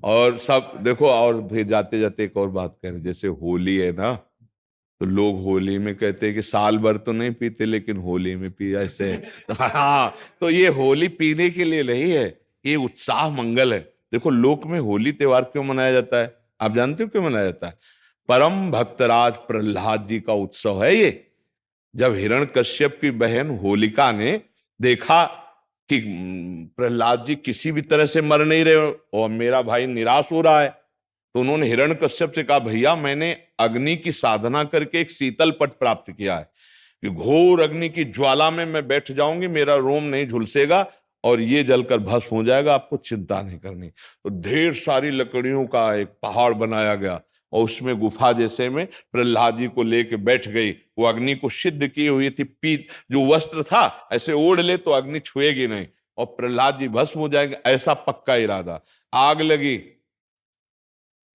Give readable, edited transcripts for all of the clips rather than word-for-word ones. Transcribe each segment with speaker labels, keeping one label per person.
Speaker 1: और सब देखो, और फिर जाते जाते एक और बात करें, जैसे होली है ना, तो लोग होली में कहते हैं कि साल भर तो नहीं पीते लेकिन होली में पी ऐसे है। हाँ, तो ये होली पीने के लिए नहीं है, ये उत्साह मंगल है। देखो, लोक में होली त्योहार क्यों मनाया जाता है? आप जानते हो क्यों मनाया जाता है? परम भक्तराज प्रहलाद जी का उत्सव है ये। जब हिरण्यकश्यप की बहन होलिका ने देखा कि प्रहलाद जी किसी भी तरह से मर नहीं रहे और मेरा भाई निराश हो रहा है, तो उन्होंने हिरण्यकश्यप से कहा, भैया मैंने अग्नि की साधना करके एक शीतल पट प्राप्त किया है कि घोर अग्नि की ज्वाला में मैं बैठ जाऊंगी, मेरा रोम नहीं झुलसेगा और ये जलकर भस्म हो जाएगा, आपको चिंता नहीं करनी। तो ढेर सारी लकड़ियों का एक पहाड़ बनाया गया और उसमें गुफा जैसे में प्रहलाद जी को लेके बैठ गई। वो अग्नि को सिद्ध की हुई थी, पीत जो वस्त्र था ऐसे ओढ़ ले तो अग्नि छुएगी नहीं और प्रहलाद जी भस्म हो जाएंगे, ऐसा पक्का इरादा। आग लगी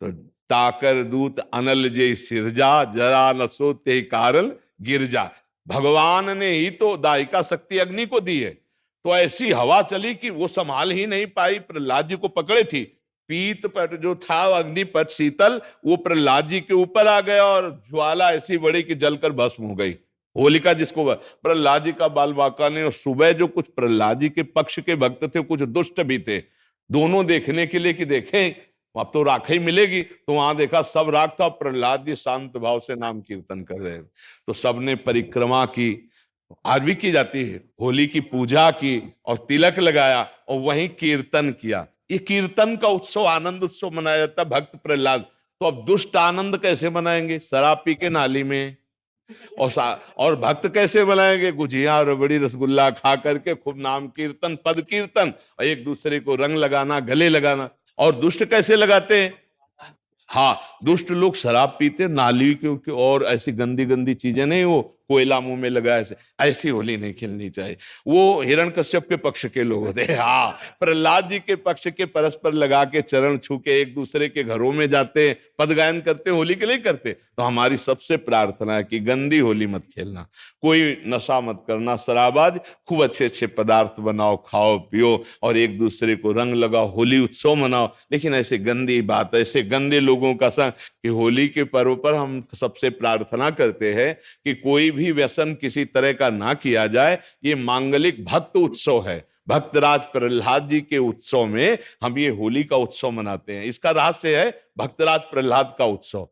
Speaker 1: तो ताकर दूत अनल जे सिरजा, जरा न सो ते कारण गिरजा। भगवान ने ही तो दायिका शक्ति अग्नि को दी है, तो ऐसी हवा चली कि वो संभाल ही नहीं पाई, प्रहलाद जी को पकड़े थी। पीत पट जो था अग्निपट शीतल, वो प्रहलाद जी के ऊपर आ गया और ज्वाला ऐसी बड़ी कि जलकर भस्म हो गई। होलिका जिसको प्रहलाद जी का बाल बांका ने, और सुबह जो कुछ प्रहलाद जी के पक्ष के भक्त थे कुछ दुष्ट भी थे, दोनों देखने के लिए कि देखें अब तो राख ही मिलेगी, तो वहां देखा सब राख था, प्रहलाद जी शांत भाव से नाम कीर्तन कर रहे हैं। तो सबने परिक्रमा की, आज भी की जाती है, होली की पूजा की और तिलक लगाया और वहीं कीर्तन किया। ये कीर्तन का उत्सव, आनंद उत्सव मनाया जाता है भक्त प्रहलाद। तो अब दुष्ट आनंद कैसे मनाएंगे? शराब पी के नाली में। और भक्त कैसे बनाएंगे? गुजिया रबड़ी रसगुल्ला खा करके खूब नाम कीर्तन पद कीर्तन और एक दूसरे को रंग लगाना, गले लगाना। और दुष्ट कैसे लगाते हैं? हाँ, दुष्ट लोग शराब पीते नाली के और ऐसी गंदी गंदी चीजें नहीं, वो कोयला मुंह में लगा ऐसे, ऐसी होली नहीं खेलनी चाहिए। वो हिरण्यकश्यप के पक्ष के लोग होते हैं। हाँ, प्रहलाद जी के पक्ष के परस्पर लगा के चरण छू के एक दूसरे के घरों में जाते हैं, पद गायन करते, होली के लिए करते। तो हमारी सबसे प्रार्थना है कि गंदी होली मत खेलना, कोई नशा मत करना, शराबाज, खूब अच्छे अच्छे पदार्थ बनाओ, खाओ पियो और एक दूसरे को रंग लगाओ, होली उत्सव मनाओ। लेकिन ऐसे गंदी बात, ऐसे गंदे लोगों का संग, कि होली के पर्व पर हम सबसे प्रार्थना करते हैं कि कोई भी व्यसन किसी तरह का ना किया जाए। ये मांगलिक भक्त उत्सव है, भक्तराज प्रहलाद जी के उत्सव में हम ये होली का उत्सव मनाते हैं। इसका रहस्य है भक्तराज प्रहलाद का उत्सव।